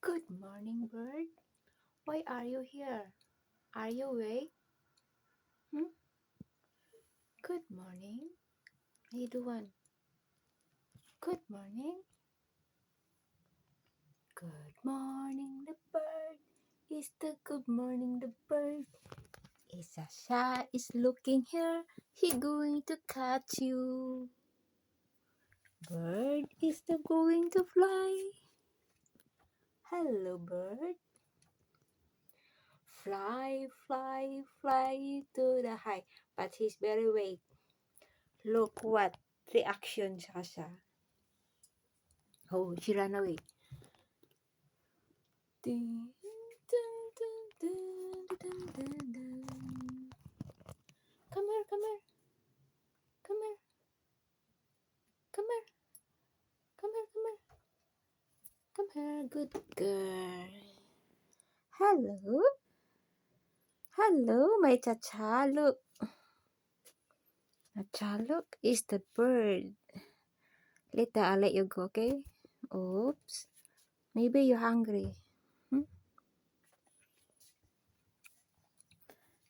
Good morning, bird. Why are you here? Are you awake? Good morning. How you doing? Good morning. Good morning, the bird. It's the good morning, the bird. Isasha is looking here. He going to catch you. Bird is the going to fly. Hello, bird. Fly, fly, fly to the high. But he's very weak. Look what reaction, Sasha. Oh, she ran away. Dun, dun, dun, dun, dun, dun, dun. Come here, come here. Come here. Come here. Come here, come here. Come here, good girl. Hello. Hello, my Chacha. Look. Chacha, look. It's the bird. Later, I'll let you go, okay? Oops. Maybe you're hungry.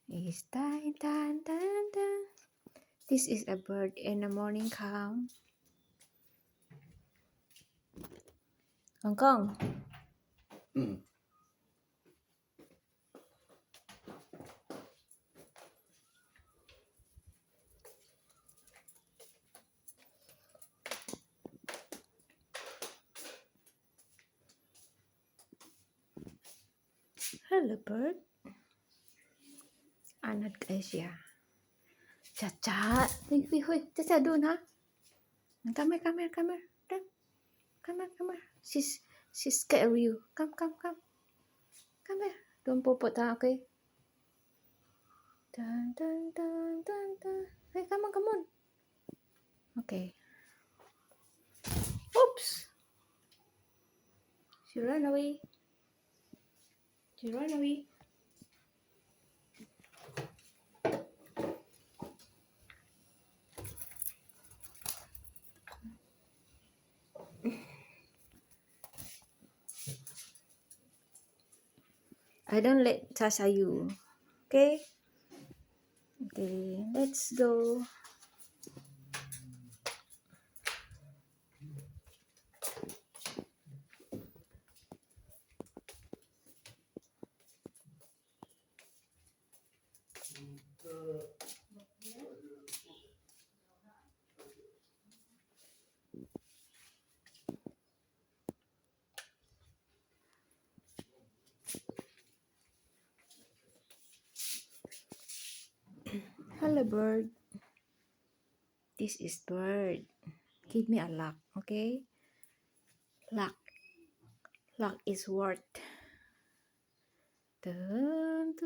It's time, time, time, time. This is a bird in the morning calm. Hong Kong. Hello, bird. Anak Asia. Chacha. Wait. Chacha, doon ha? Come here. Come. Come here. She's scared of you. Come. Come here. Don't puput ha, okay? Dun. Hey, come on. Okay. Oops. She ran away. I don't let Chacha you. Okay? Okay, let's go. Hello, bird. This is bird. Give me a luck, okay? Luck is worth. Dun.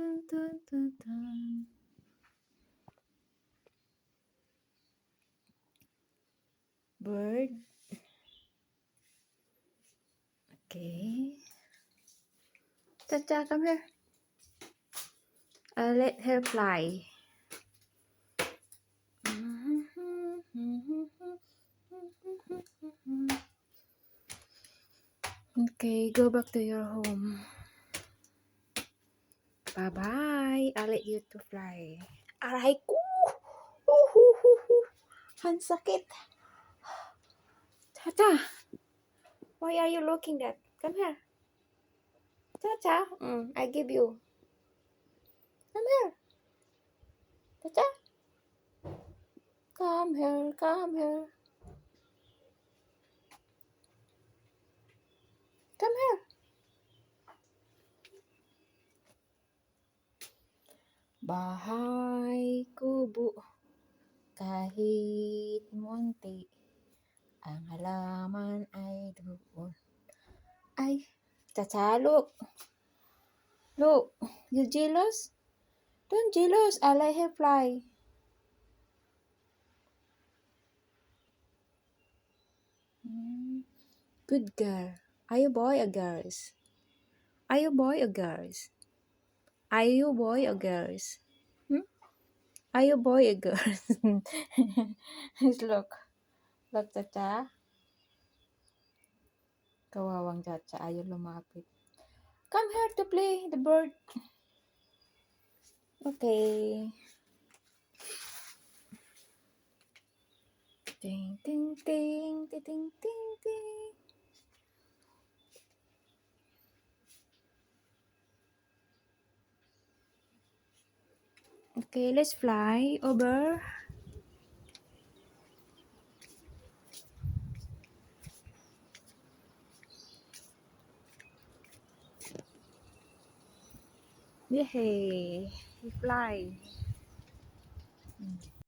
Bird. Okay. Chacha, come here. I'll let her fly. Okay, go back to your home. Bye-bye. I'll let you to fly. Aray ko! Ang sakit. Chacha, why are you looking that? Come here. Chacha, I give you. Come here. Chacha. Come here. Come here. Bahay kubo, kahit munti, ang halaman ay doon. Ay, Chacha, look. Look, you jealous? Don't jealous, I let her fly. Good girl. Are you boy or girls? Are you boy or girls? Are you boy or girls? Are you boy or girls? Look. Look, Chacha. Kawawang Chacha, ayaw lumapit. Come here to play the bird. Okay. Ting, ting, ting, ting, ting, ting, ting. Okay, let's fly over. Yay! We fly.